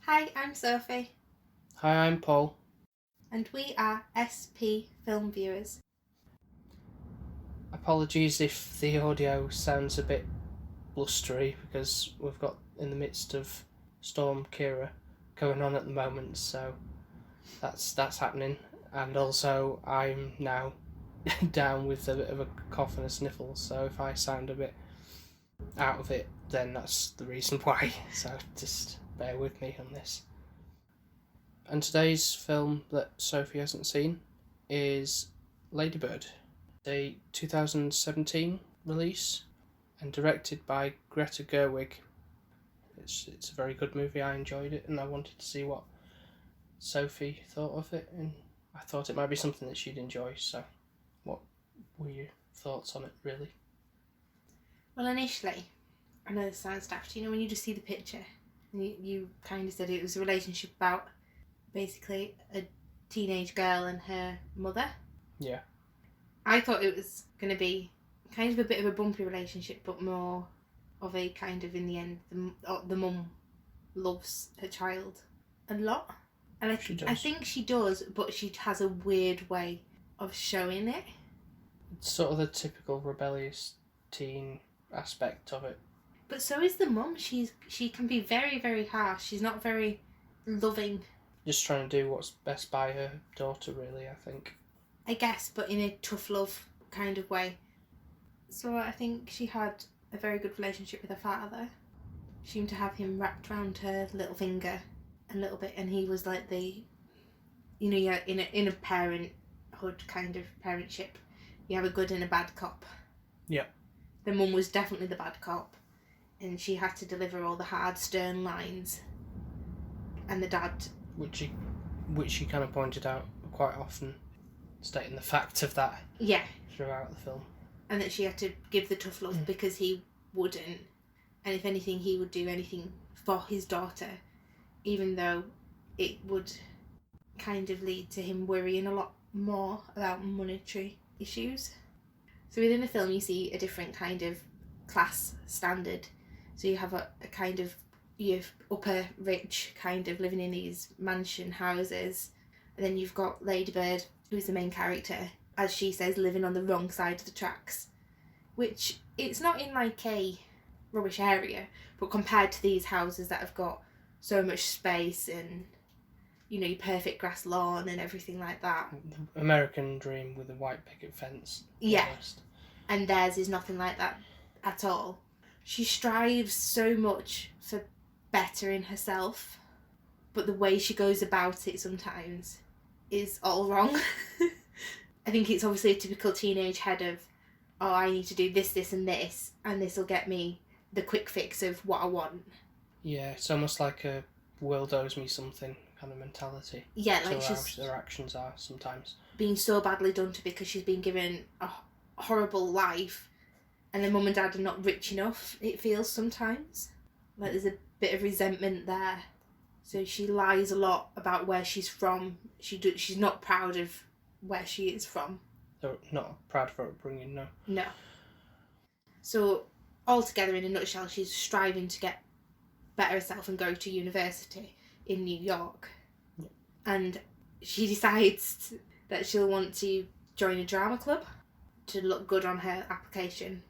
Hi, I'm Sophie. Hi, I'm Paul. And we are SP Film Viewers. Apologies if the audio sounds a bit blustery because we've got in the midst of Storm Kira going on at the moment, so that's happening. And also I'm now down with a bit of a cough and a sniffle, so if I sound a bit out of it, then that's the reason why. So just bear with me on this. And today's film that Sophie hasn't seen is Lady Bird, a 2017 release and directed by Greta Gerwig. It's a very good movie. I enjoyed it and I wanted to see what Sophie thought of it, and I thought it might be something that she'd enjoy. So what were your thoughts on it, really? Well, initially, I know this sounds daft, when you just see the picture and you kind of said it was a relationship about basically a teenage girl and her mother. Yeah. I thought it was going to be kind of a bit of a bumpy relationship, but more of a kind of, in the end, the mum loves her child a lot. And I think she does, but she has a weird way of showing it. It's sort of the typical rebellious teen aspect of it. But so is the mum. She can be very, very harsh. She's not very loving. Just trying to do what's best by her daughter, really, I think. I guess, but in a tough love kind of way. So I think she had a very good relationship with her father. She seemed to have him wrapped around her little finger a little bit, and he was like the, you're in a parenthood kind of parentship, you have a good and a bad cop. Yeah. The mum was definitely the bad cop, and she had to deliver all the hard, stern lines. And the dad... Which she kind of pointed out quite often, stating the fact of that. Yeah. Throughout the film. And that she had to give the tough love because he wouldn't. And if anything, he would do anything for his daughter, even though it would kind of lead to him worrying a lot more about monetary issues. So within the film, you see a different kind of class standard. So you have a kind of your upper rich kind of living in these mansion houses, and then you've got Lady Bird, who's the main character, as she says, living on the wrong side of the tracks, which it's not in like a rubbish area, but compared to these houses that have got so much space and your perfect grass lawn and everything like that. American dream with a white picket fence. Yeah. Almost. And theirs is nothing like that at all. She strives so much for better in herself, but the way she goes about it sometimes is all wrong. I think it's obviously a typical teenage head of, oh, I need to do this, this and this will get me the quick fix of what I want. Yeah, it's almost like a world owes me something kind of mentality. Yeah, like she's... her actions are sometimes. Being so badly done to because she's been given a horrible life and the mum and dad are not rich enough, it feels sometimes. Like there's a bit of resentment there. So she lies a lot about where she's from. She's not proud of where she is from. They're not proud of her upbringing, no. No. So, altogether, in a nutshell, she's striving to get better herself and go to university in New York. Yeah. And she decides that she'll want to join a drama club to look good on her application.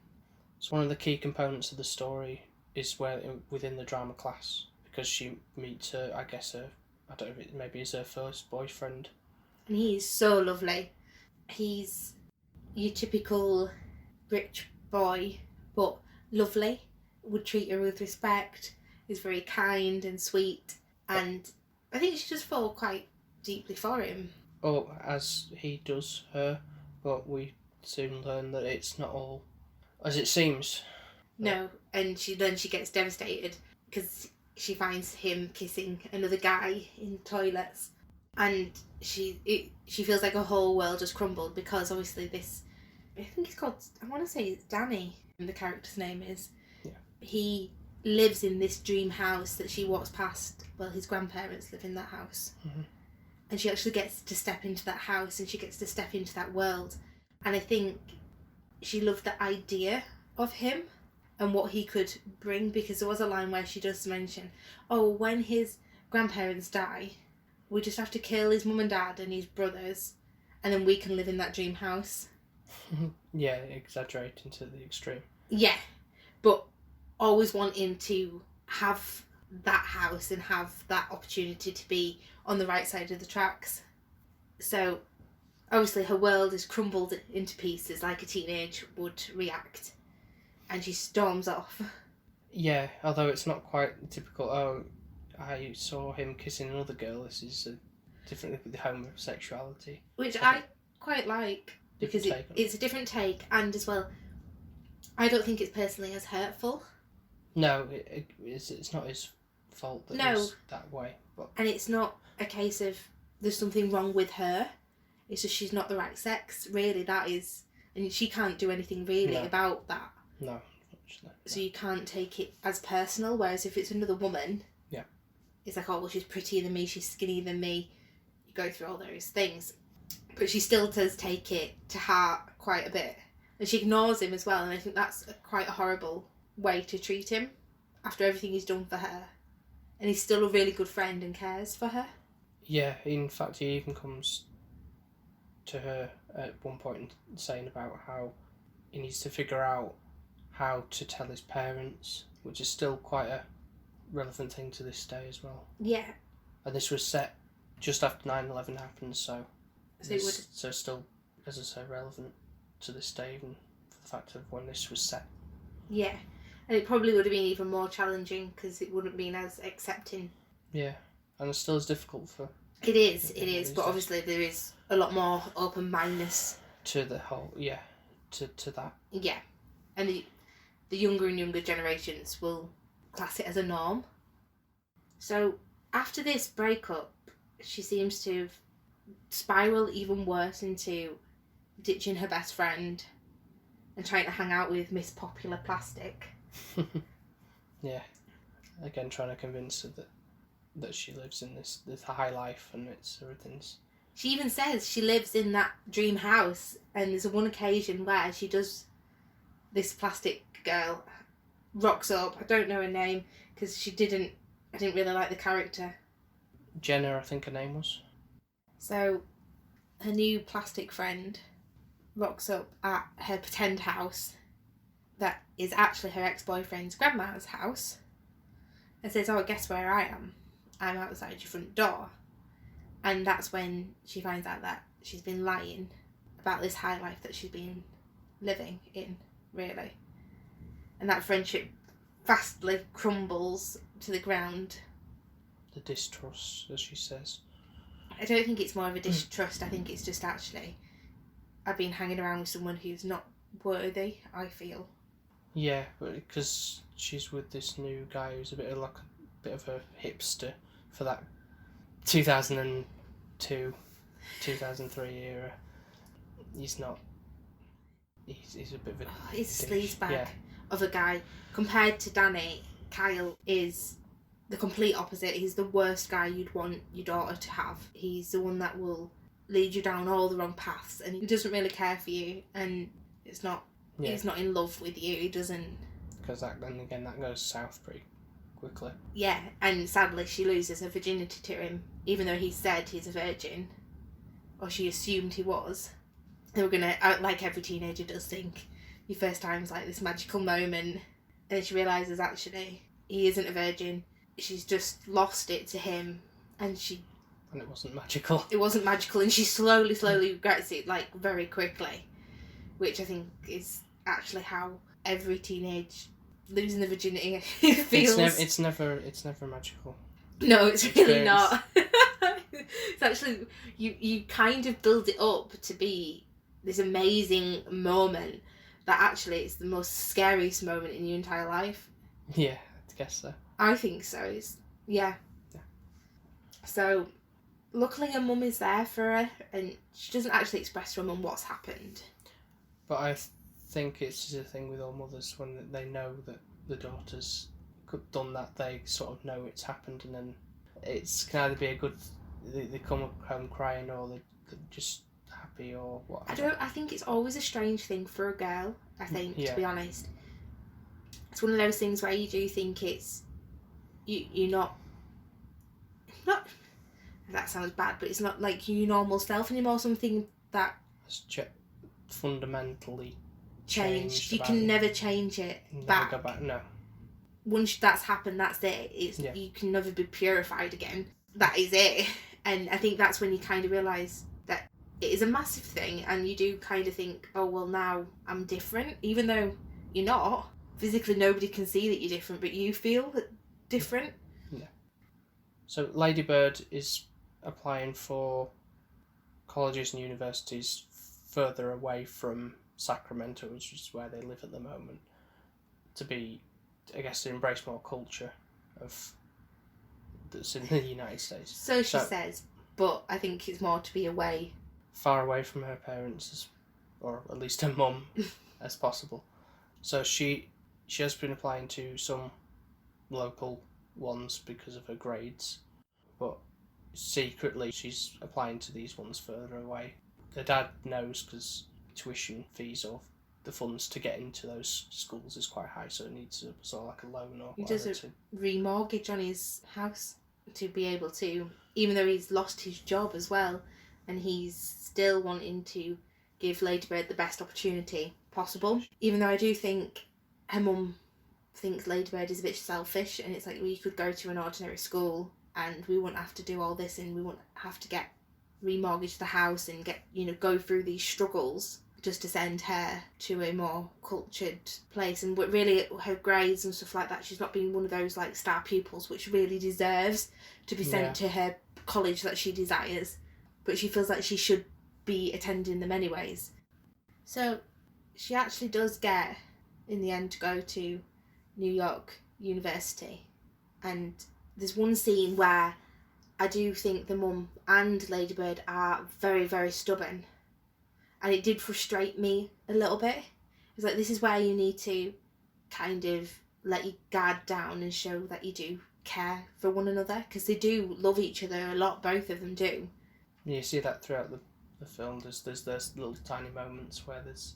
So one of the key components of the story is within the drama class, because she meets her, I don't know if it maybe is her first boyfriend. And he's so lovely. He's your typical rich boy, but lovely, would treat her with respect, is very kind and sweet, and I think she just falls quite deeply for him. Oh, as he does her, but we soon learn that it's not all as it seems. No, and she gets devastated because she finds him kissing another guy in toilets, and she feels like her whole world has crumbled because obviously this, I think it's called, I want to say it's Danny, the character's name is. Yeah. He lives in this dream house that she walks past. Well, his grandparents live in that house. Mm-hmm. And she actually gets to step into that house and she gets to step into that world. And I think she loved the idea of him and what he could bring, because there was a line where she does mention, oh, when his grandparents die, we just have to kill his mum and dad and his brothers, and then we can live in that dream house. Yeah, exaggerating to the extreme. Yeah, but always wanting to have that house and have that opportunity to be on the right side of the tracks. So obviously her world is crumbled into pieces like a teenage would react, and she storms off. Yeah, although it's not quite typical, oh, I saw him kissing another girl, this is different with the homosexuality. Which I quite like, because it's a different take, and as well, I don't think it's personally as hurtful. No, it's not his fault that he's that way. But... And it's not a case of there's something wrong with her, it's just she's not the right sex, really, that is, and she can't do anything really about that. No. So you can't take it as personal, whereas if it's another woman, it's like, oh, well, she's prettier than me, she's skinnier than me, you go through all those things. But she still does take it to heart quite a bit. And she ignores him as well, and I think that's quite a horrible way to treat him after everything he's done for her. And he's still a really good friend and cares for her. Yeah, in fact, he even comes to her at one point saying about how he needs to figure out how to tell his parents, which is still quite a relevant thing to this day as well. Yeah. And this was set just after 9/11 happened, so so still, as I say, relevant to this day, even for the fact of when this was set. Yeah, and it probably would have been even more challenging because it wouldn't have been as accepting. Yeah, and it's still as difficult for... It is, but obviously there is a lot more open-mindedness. To the whole, to that. Yeah, and the younger and younger generations will class it as a norm. So after this breakup, she seems to have spiraled even worse into ditching her best friend and trying to hang out with Miss Popular Plastic. Yeah, again trying to convince her that she lives in this high life and it's everything's... She even says she lives in that dream house, and there's one occasion where she does... This plastic girl rocks up. I don't know her name because I didn't really like the character. Jenna, I think her name was. So her new plastic friend rocks up at her pretend house that is actually her ex-boyfriend's grandma's house and says, oh, guess where I am? I'm outside your front door. And that's when she finds out that she's been lying about this high life that she's been living in, really. And that friendship fastly crumbles to the ground. The distrust, as she says. I don't think it's more of a distrust. I think it's just actually, I've been hanging around with someone who's not worthy, I feel. Yeah, but because she's with this new guy who's a bit of a hipster for that 2002, 2003 era. He's not. He's a bit of a. He's a sleazebag of a guy. Compared to Danny, Kyle is the complete opposite. He's the worst guy you'd want your daughter to have. He's the one that will lead you down all the wrong paths, and he doesn't really care for you, and it's not. Yeah. He's not in love with you. He doesn't. Because that goes south pretty quickly. Yeah, and sadly she loses her virginity to him, even though he said he's a virgin, or she assumed he was. They were gonna, like every teenager does, think your first time's like this magical moment, and then she realises actually he isn't a virgin. She's just lost it to him, and it wasn't magical. It wasn't magical, and she slowly regrets it, like, very quickly, which I think is actually how every teenage losing the virginity feels. It's never magical. No, it's really not. It's actually, you kind of build it up to be this amazing moment that actually it's the most scariest moment in your entire life. Yeah, I guess so. I think so. Yeah. So, luckily her mum is there for her, and she doesn't actually express to her mum what's happened. But I think it's just a thing with all mothers, when they know that the daughter's done that, they sort of know it's happened, and then it's can either be a good, they come home crying, or they're just happy, or whatever. I think it's always a strange thing for a girl, I think, to be honest. It's one of those things where you do think it's, you're not, not, that sounds bad, but it's not like your normal self anymore, something that It's fundamentally changed. You about can it. never change it Never back. go back. No. Once that's happened, that's it. You can never be purified again. That is it. And I think that's when you kind of realise that it is a massive thing, and you do kind of think, oh, well, now I'm different, even though you're not. Physically, nobody can see that you're different, but you feel different. Yeah. So Lady Bird is applying for colleges and universities further away from Sacramento, which is where they live at the moment, to be, I guess, to embrace more culture of that's in the United States. So she says, but I think it's more to be away. Far away from her parents, or at least her mum, as possible. So she has been applying to some local ones because of her grades, but secretly she's applying to these ones further away. Her dad knows because tuition fees or the funds to get into those schools is quite high, so it needs a sort of like a loan or He whatever. does a remortgage on his house to be able to, even though he's lost his job as well, and he's still wanting to give Ladybird the best opportunity possible. Even though I do think her mum thinks Ladybird is a bit selfish, and it's like, we could go to an ordinary school and we wouldn't have to do all this, and we wouldn't have to get remortgage the house and get, go through these struggles just to send her to a more cultured place. And really, her grades and stuff like that, she's not being one of those like star pupils, which really deserves to be sent to her college that she desires, but she feels like she should be attending them anyways. So she actually does get, in the end, to go to New York University, and there's one scene where I do think the mum and Ladybird are very, very stubborn, and it did frustrate me a little bit. It's like, this is where you need to kind of let your guard down and show that you do care for one another, because they do love each other a lot, both of them do. You see that throughout the film. There's little tiny moments where there's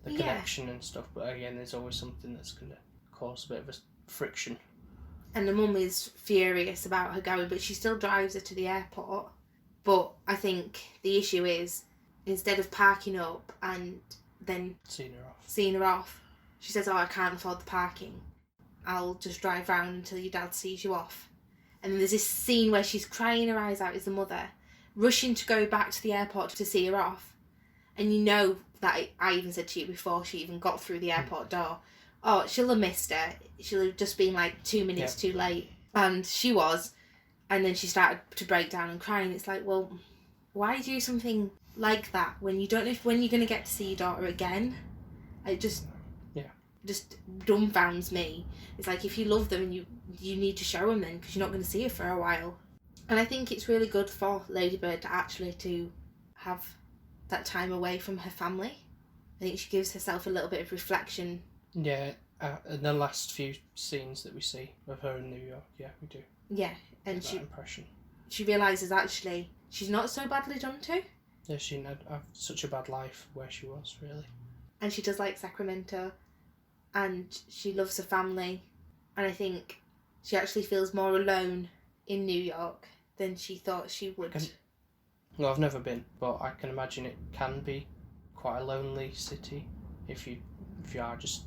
the connection and stuff, but again, there's always something that's going to cause a bit of a friction. And the mum is furious about her going, but she still drives her to the airport. But I think the issue is, instead of parking up and then seeing her off, she says, oh, I can't afford the parking. I'll just drive round until your dad sees you off. And then there's this scene where she's crying her eyes out as the mother, rushing to go back to the airport to see her off. And you know that I even said to you before she even got through the airport door, oh, she'll have missed her. She'll have just been like 2 minutes too late. And she was. And then she started to break down and cry. And it's like, well, why do something like that when you don't know when you're going to get to see your daughter again? It just dumbfounds me. It's like, if you love them, and you need to show them then, because you're not going to see her for a while. And I think it's really good for Ladybird to actually to have that time away from her family. I think she gives herself a little bit of reflection. Yeah, in the last few scenes that we see of her in New York, we do. Yeah, and she realises actually she's not so badly done to. Yeah, she didn't have such a bad life where she was, really. And she does like Sacramento, and she loves her family, and I think she actually feels more alone in New York than she thought she would. Well, I've never been, but I can imagine it can be quite a lonely city if you are just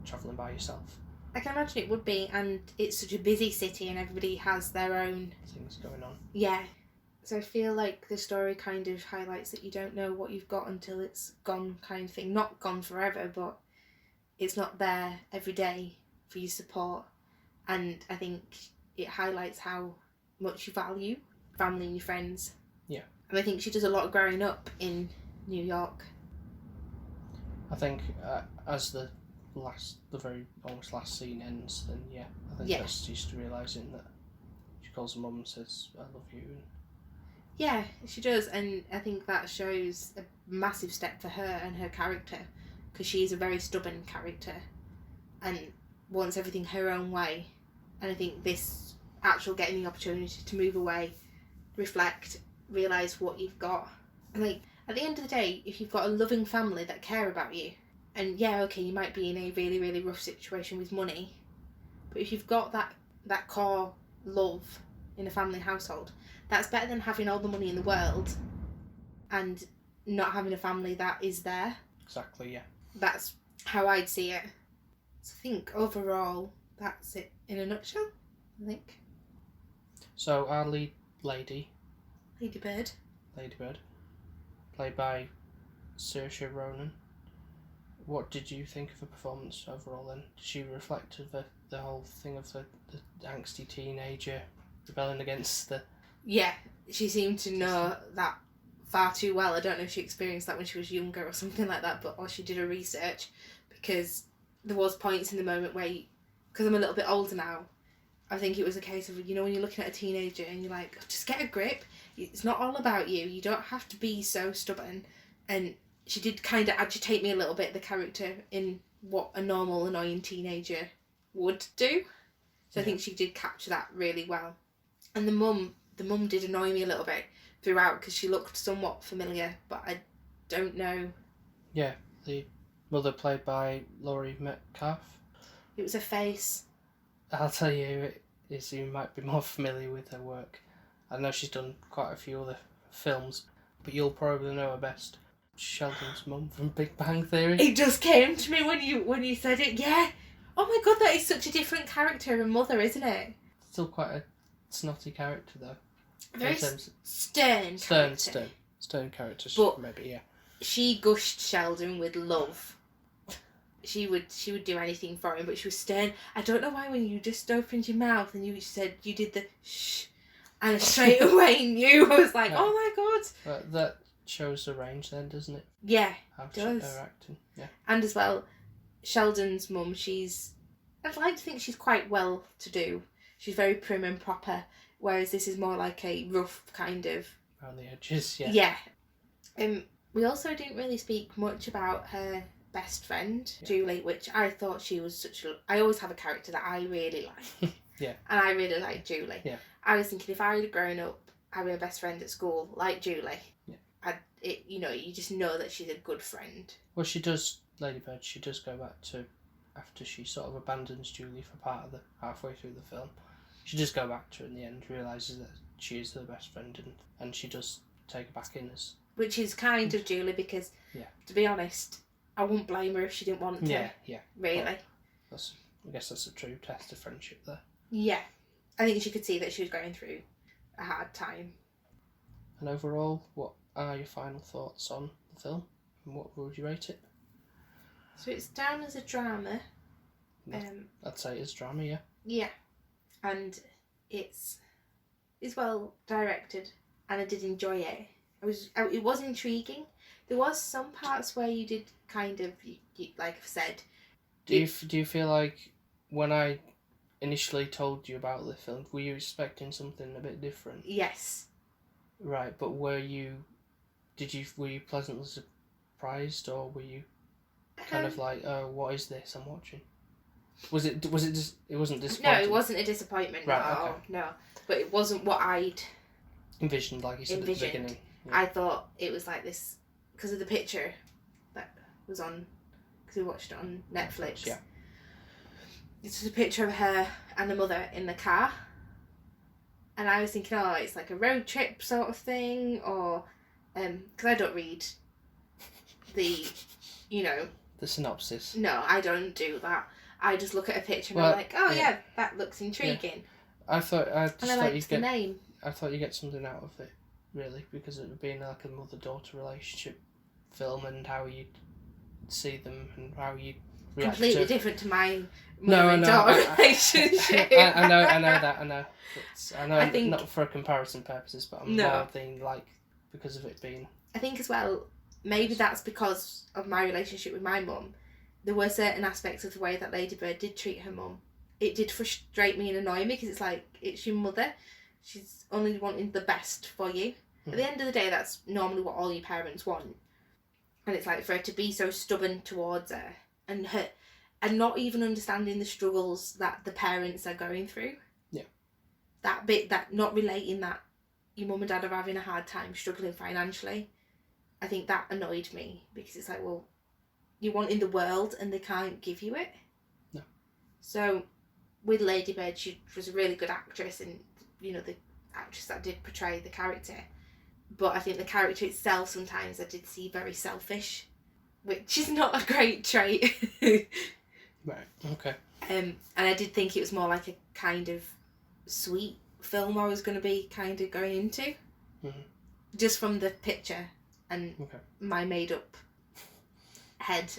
travelling by yourself. I can imagine it would be, and it's such a busy city and everybody has their own things going on. Yeah. So I feel like the story kind of highlights that you don't know what you've got until it's gone, kind of thing. Not gone forever, but it's not there every day for your support. And I think it highlights how much you value family and your friends. Yeah. And I think she does a lot of growing up in New York. I think as the very almost last scene ends, then I think that's just realising that she calls her mum and says, I love you. Yeah, she does, and I think that shows a massive step for her and her character, because she's a very stubborn character and wants everything her own way. And I think this actual getting the opportunity to move away, reflect, realise what you've got. And like, at the end of the day, if you've got a loving family that care about you, and you might be in a really, really rough situation with money, but if you've got that core love in a family household. That's better than having all the money in the world and not having a family that is there. Exactly, yeah. That's how I'd see it. So I think overall, that's it in a nutshell, I think. So our lead lady, Ladybird, played by Saoirse Ronan. What did you think of her performance overall then? Did she reflect the whole thing of the angsty teenager rebelling against the... Yeah, she seemed to know that far too well. I don't know if she experienced that when she was younger or something like that, or she did her research, because there was points in the moment where, because I'm a little bit older now, I think it was a case of, when you're looking at a teenager and you're like, just get a grip. It's not all about you. You don't have to be so stubborn. And she did kind of agitate me a little bit, the character, in what a normal, annoying teenager would do. So I think she did capture that really well. And the mum did annoy me a little bit throughout, because she looked somewhat familiar, but I don't know. Yeah, the mother played by Laurie Metcalf. It was her face. I'll tell you, you might be more familiar with her work. I know she's done quite a few other films, but you'll probably know her best. Sheldon's mum from Big Bang Theory. It just came to me when you said it. Yeah. Oh my god, that is such a different character and mother, isn't it? Still quite a snotty character though. Very stern character. Stern character. But maybe, yeah. She gushed Sheldon with love. She would do anything for him, but she was stern. I don't know why when you just opened your mouth and you said you did the shh, and I straight away knew. I was like, oh my god. That shows the range then, doesn't it? Yeah, How it does. her acting, yeah. And as well, Sheldon's mum, I'd like to think she's quite well to do. She's very prim and proper, whereas this is more like a rough kind of... Around the edges, yeah. Yeah. We also didn't really speak much about her best friend, Julie, which I thought she was I always have a character that I really like. Yeah. And I really like Julie. Yeah. I was thinking if I had grown up having a best friend at school like Julie, you just know that she's a good friend. Well, she does, Ladybird, she does go back to, after she sort of abandons Julie for part of halfway through the film, she does go back to her in the end, realises that she is her best friend, and she does take her back in as... Which is kind of Julie, because, to be honest, I wouldn't blame her if she didn't want to. Yeah. Really. Well, I guess that's a true test of friendship there. Yeah. I think she could see that she was going through a hard time. And overall, what are your final thoughts on the film? And what would you rate it? So it's down as a drama. I'd say it's drama, yeah. Yeah. And it's well directed, and I did enjoy it. It was intriguing. There was some parts where you did kind of, like I've said. Do you feel like when I initially told you about the film, were you expecting something a bit different? Yes. Right, but were you pleasantly surprised, or were you kind of like, oh, what is this I'm watching? Was it just, it wasn't disappointing? No, it wasn't a disappointment. Right, no, okay. No. But it wasn't what I'd envisioned, like you said at the beginning. Yeah. I thought it was like this because of the picture that was on, because we watched it on Netflix. Yeah. It's just a picture of her and the mother in the car, and I was thinking, oh, it's like a road trip sort of thing, or because I don't read the synopsis. No, I don't do that. I just look at a picture and I'm like, oh yeah, that looks intriguing. Yeah. I thought you'd get name. I thought you'd get something out of it, really, because it would be like a mother-daughter relationship film, and how you'd see them and how you'd react. Completely different to my mother and daughter relationship. I know that. I know. I think, not for comparison purposes, but I'm more thinking like because of it being. I think as well, maybe that's because of my relationship with my mum. There were certain aspects of the way that Ladybird did treat her mum. It did frustrate me and annoy me, because it's like, it's your mother. She's only wanting the best for you. At the end of the day, that's normally what all your parents want. And it's like, for her to be so stubborn towards her, and not even understanding the struggles that the parents are going through. Yeah. That bit, that not relating that your mum and dad are having a hard time struggling financially. I think that annoyed me, because it's like, well, you want in the world and they can't give you it. No. So with Ladybird, she was a really good actress, and the actress that did portray the character. But I think the character itself sometimes I did see very selfish, which is not a great trait. Right, okay. And I did think it was more like a kind of sweet film I was going to be kind of going into. Mm-hmm. Just from the picture and my made-up head.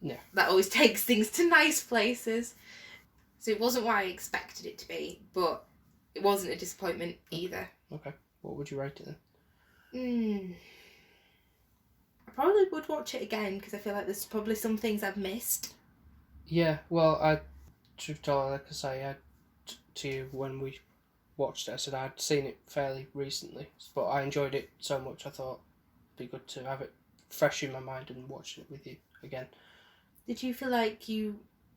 Yeah. That always takes things to nice places. So it wasn't what I expected it to be, but it wasn't a disappointment either. Okay. What would you rate it then? I probably would watch it again because I feel like there's probably some things I've missed. Yeah, well, like I say, to you when we watched it, I said I'd seen it fairly recently, but I enjoyed it so much I thought it'd be good to have it fresh in my mind and watch it with you again. Did you feel like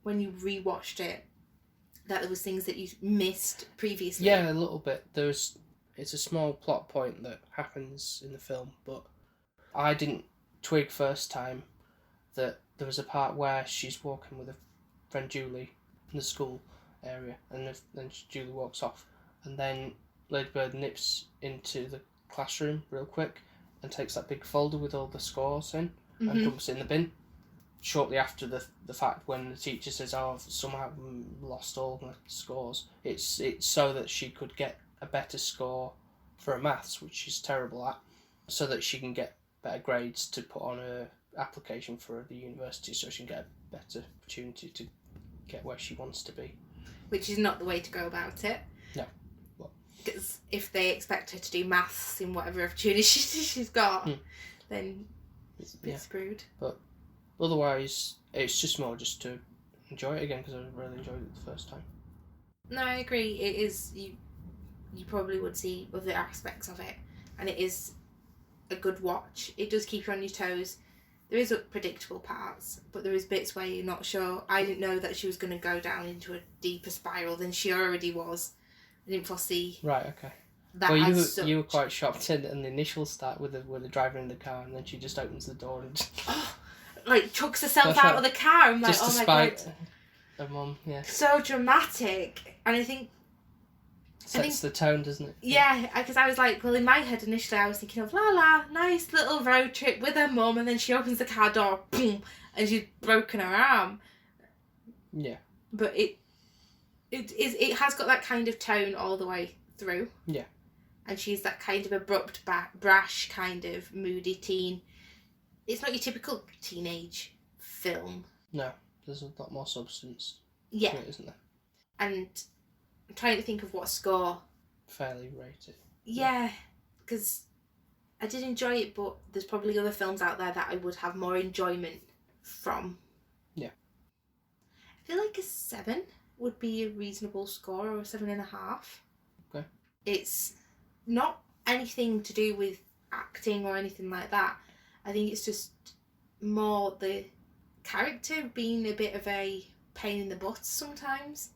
when you rewatched it, that there was things that you missed previously? Yeah, a little bit. It's a small plot point that happens in the film, but I didn't twig first time that there was a part where she's walking with her friend Julie in the school area, and then Julie walks off, and then Lady Bird nips into the classroom real quick and takes that big folder with all the scores in and dumps it in the bin. Shortly after the fact, when the teacher says, "Oh, I've somehow lost all my scores," it's so that she could get a better score for her maths, which she's terrible at, so that she can get better grades to put on her application for the university, so she can get a better opportunity to get where she wants to be. Which is not the way to go about it. No. Because if they expect her to do maths in whatever opportunity she's got, then it's a bit screwed. But otherwise, it's just more just to enjoy it again, because I really enjoyed it the first time. No, I agree. It is, you probably would see other aspects of it, and it is a good watch. It does keep you on your toes. There is predictable parts, but there is bits where you're not sure. I didn't know that she was going to go down into a deeper spiral than she already was. I didn't foresee. Right, okay. That well, you were quite shocked in the initial start with the driver in the car, and then she just opens the door and like chucks herself out of the car. I'm like, just oh my god. Her mum, yeah. So dramatic, and I think sets the tone, doesn't it? Yeah, because I was like, well, in my head initially I was thinking of nice little road trip with her mum, and then she opens the car door, boom, and she's broken her arm. Yeah. But it has got that kind of tone all the way through. Yeah. And she's that kind of abrupt, brash, kind of moody teen. It's not your typical teenage film. No, there's a lot more substance. Yeah. To it, isn't there? And I'm trying to think of what score. Fairly rated. Yeah, because I did enjoy it, but there's probably other films out there that I would have more enjoyment from. Yeah. I feel like a 7 would be a reasonable score, or a 7.5. Okay. It's not anything to do with acting or anything like that. I think it's just more the character being a bit of a pain in the butt sometimes.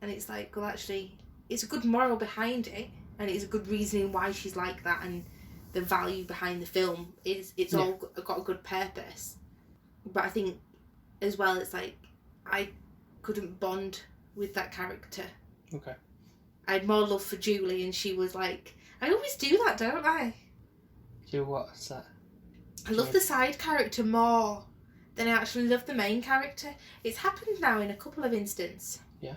And it's like, well, actually, it's a good moral behind it, and it's a good reasoning why she's like that, and the value behind the film it's all got a good purpose. But I think, as well, it's like, I couldn't bond with that character. Okay. I had more love for Julie, and she was like, I always do that, don't I? Do what's that? I love the side character more than I actually love the main character. It's happened now in a couple of instances. Yeah.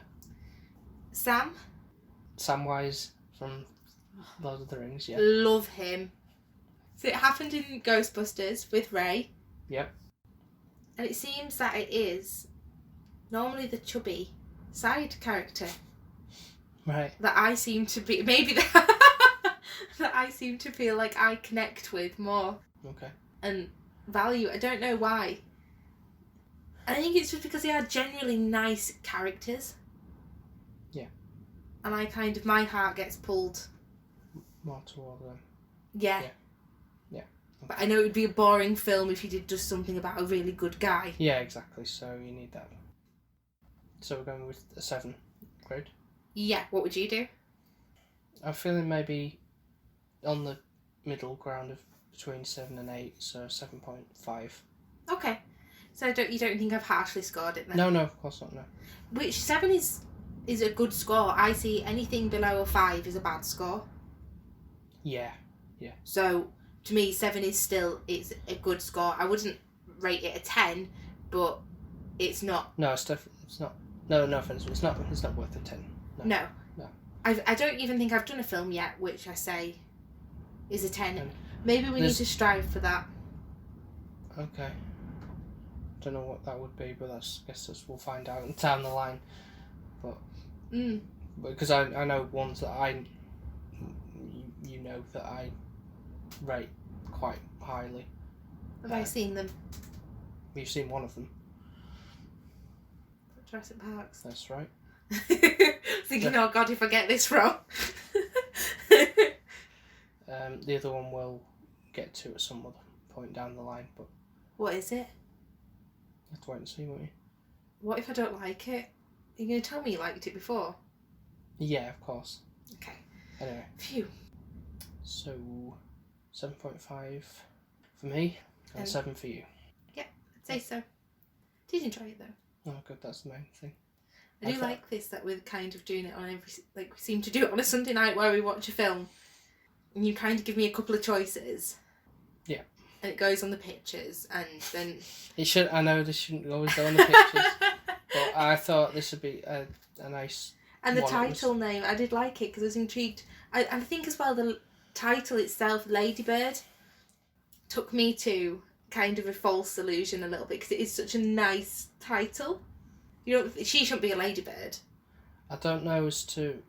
Samwise from Lord of the Rings, yeah. Love him. So it happened in Ghostbusters with Ray. Yep. And it seems that it is normally the chubby side character. Right. That I seem to be, maybe that I seem to feel like I connect with more. Okay. And value. I don't know why. I think it's just because they are genuinely nice characters. Yeah. And I kind of, my heart gets pulled more toward them. Yeah. Okay. But I know it would be a boring film if you did just something about a really good guy. Yeah, exactly. So you need that. So we're going with a 7 grade. Yeah. What would you do? I'm feeling maybe on the middle ground of between 7 and 8, so 7.5. Okay. So you don't think I've harshly scored it then? No, of course not, no. Which 7 is a good score. I see anything below a 5 is a bad score. Yeah. So to me, 7 is a good score. I wouldn't rate it a 10, but it's not. No, it's not. No offense. It's not worth a 10. No. No. I don't even think I've done a film yet which I say is a 10. Maybe we need to strive for that. Okay. Don't know what that would be, but I guess we'll find out down the line. But because I know ones that you know that I rate quite highly. Have I seen them? You've seen one of them. Jurassic Parks. That's right. Thinking, oh God, if I get this wrong. The other one we'll get to at some other point down the line, but... What is it? You have to wait and see, won't you? What if I don't like it? Are you going to tell me you liked it before? Yeah, of course. Okay. Anyway. Phew. So, 7.5 for me, and 7 for you. Yeah, I'd say so. Did you enjoy it though? Oh good, that's the main thing. I do like this, that we're kind of doing it on we seem to do it on a Sunday night where we watch a film and you kind of give me a couple of choices. Yeah. And it goes on the pictures and then... I know this shouldn't always go on the pictures, but I thought this would be a nice... And the title name, I did like it because I was intrigued. I think as well the title itself, Ladybird, took me to kind of a false illusion a little bit because it is such a nice title. She shouldn't be a ladybird. I don't know as to...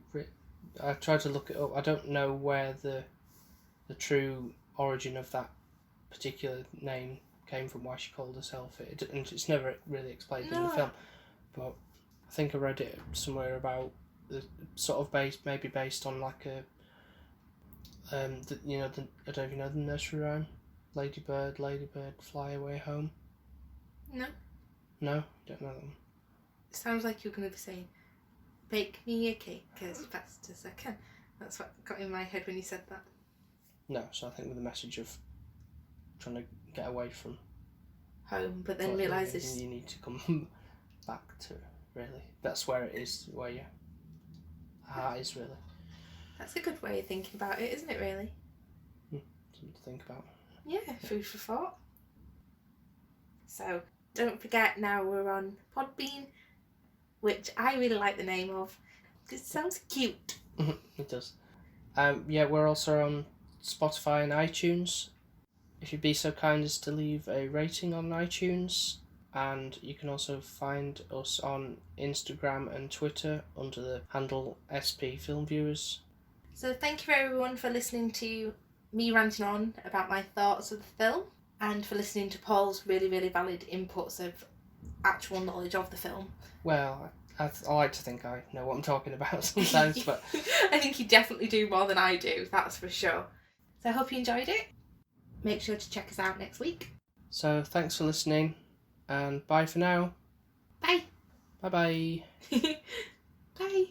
I tried to look it up. I don't know where the true origin of that particular name came from, why she called herself it. And it's never really explained in the film. But I think I read it somewhere about the sort of based on like a... I don't know if you know the nursery rhyme? Ladybird, fly away home. No. No? Don't know that one. It sounds like you're going to be saying, bake me a cake as fast as I can. That's what got in my head when you said that. No, so I think with the message of trying to get away from home, but then realises you need to come back to, really. That's where it is, where your heart is, really. That's a good way of thinking about it, isn't it, really? Something to think about. Yeah, food for thought. So, don't forget, now we're on Podbean, which I really like the name of, because it sounds cute. It does. We're also on Spotify and iTunes. If you'd be so kind as to leave a rating on iTunes, and you can also find us on Instagram and Twitter under the handle SP Film Viewers. So thank you everyone for listening to me ranting on about my thoughts of the film, and for listening to Paul's really, really valid inputs of actual knowledge of the film. Well, I like to think I know what I'm talking about sometimes, but... I think you definitely do more than I do, that's for sure. So I hope you enjoyed it. Make sure to check us out next week. So thanks for listening, and bye for now. Bye. Bye-bye. Bye.